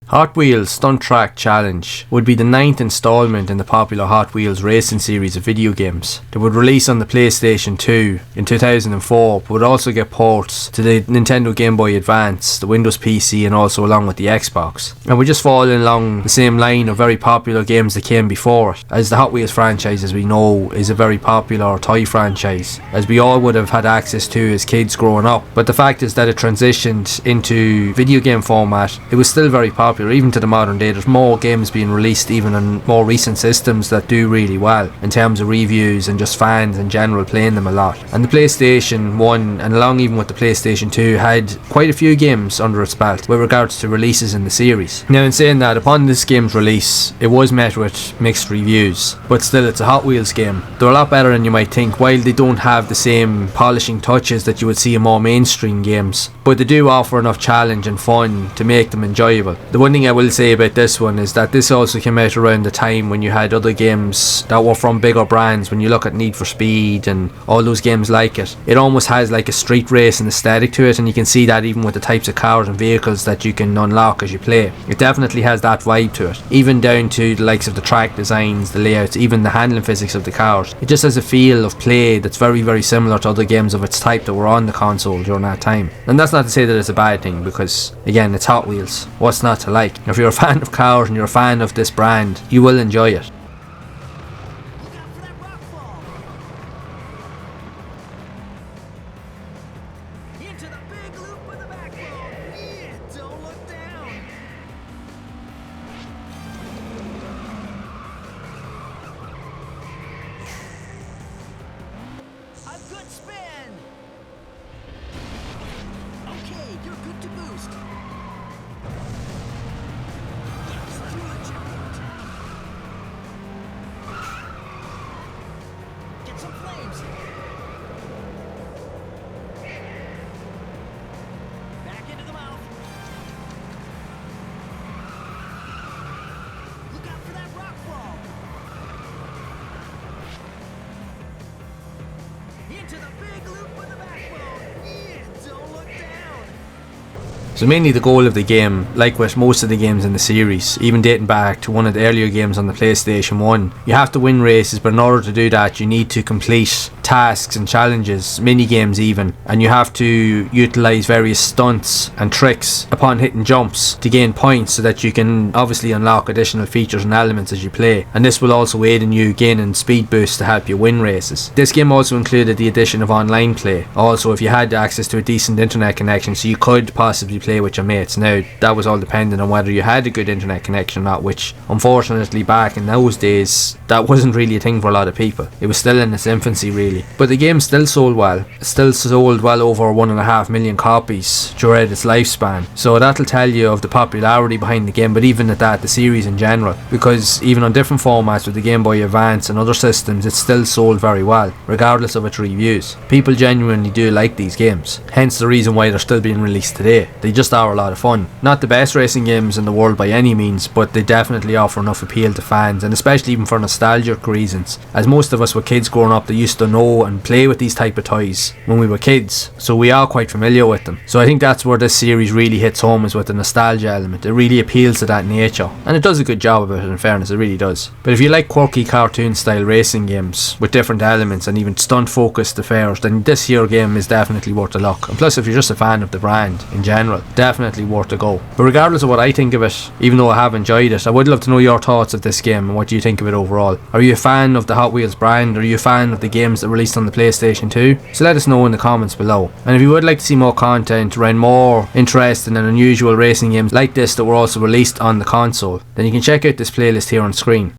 Hotwheels Stunt Track Challenge would be the 9th installment in the popular Hot Wheels racing series of video games that would release on the PlayStation 2 in 2004, but would also get ports to the Nintendo Game Boy Advance, the Windows PC, and also along with the Xbox. And we just fall along the same line of very popular games that came before it, as the Hot Wheels franchise, as we know, is a very popular toy franchise, as we all would have had access to as kids growing up. But the fact is that it transitioned into video game format. It was still very popular even to the modern day. There's more games being released even on more recent systems that do really well in terms of reviews and just fans in general playing them a lot. And the PlayStation 1 and along even with the PlayStation 2 had quite a few games under its belt with regards to releases in the series. Now, in saying that, upon this game's release it was met with mixed reviews, but still it's a Hot Wheels game. They're a lot better than you might think, while they don't have the same polishing touches that you would see in more mainstream games, but they do offer enough challenge and fun to make them enjoyable. The one thing I will say about this one is that this also came out around the time when you had other games that were from bigger brands. When you look at Need for Speed and all those games like it, it almost has like a street racing aesthetic to it, and you can see that even with the types of cars and vehicles that you can unlock as you play. It definitely has that vibe to it, even down to the likes of the track designs, the layouts, even the handling physics of the cars. It just has a feel of play that's very, very similar to other games of its type that were on the console during that time. And that's not to say that it's a bad thing, because again, it's Hot Wheels. What's not to like? If you're a fan of cars and you're a fan of this brand, you will enjoy it. Into the big loop with the backbone. Yeah, don't look down. A good spin. Okay, you're good to boost. Yes, do the jackpot. Get some flames. Back into the mouth. Look out for that rock fall. Into the big loop with the backbone. Yeah, don't look down. So mainly the goal of the game, like with most of the games in the series, even dating back to one of the earlier games on the PlayStation 1, you have to win races, but in order to do that you need to complete tasks and challenges, mini games even, and you have to utilise various stunts and tricks upon hitting jumps to gain points so that you can obviously unlock additional features and elements as you play, and this will also aid in you gaining speed boosts to help you win races. This game also included the addition of online play, also if you had access to a decent internet connection, so you could possibly play with your mates. Now that was all dependent on whether you had a good internet connection or not, which unfortunately back in those days that wasn't really a thing for a lot of people. It was still in its infancy really, but the game still sold well. It still sold well over 1.5 million copies throughout its lifespan, so that'll tell you of the popularity behind the game. But even at that, the series in general, because even on different formats with the Game Boy Advance and other systems, it still sold very well regardless of its reviews. People genuinely do like these games, hence the reason why they're still being released today. They just are a lot of fun. Not the best racing games in the world by any means, but they definitely offer enough appeal to fans, and especially even for nostalgic reasons, as most of us were kids growing up that used to know and play with these type of toys when we were kids, so we are quite familiar with them. So I think that's where this series really hits home, is with the nostalgia element. It really appeals to that nature, and it does a good job of it, in fairness, it really does. But if you like quirky cartoon style racing games with different elements and even stunt focused affairs, then this here game is definitely worth a look. And plus, if you're just a fan of the brand in general, definitely worth a go. But regardless of what I think of it, even though I have enjoyed it, I would love to know your thoughts of this game and what you think of it overall. Are you a fan of the Hot Wheels brand? Are you a fan of the games that released on the PlayStation 2? So let us know in the comments below. And if you would like to see more content around more interesting and unusual racing games like this that were also released on the console, then you can check out this playlist here on screen.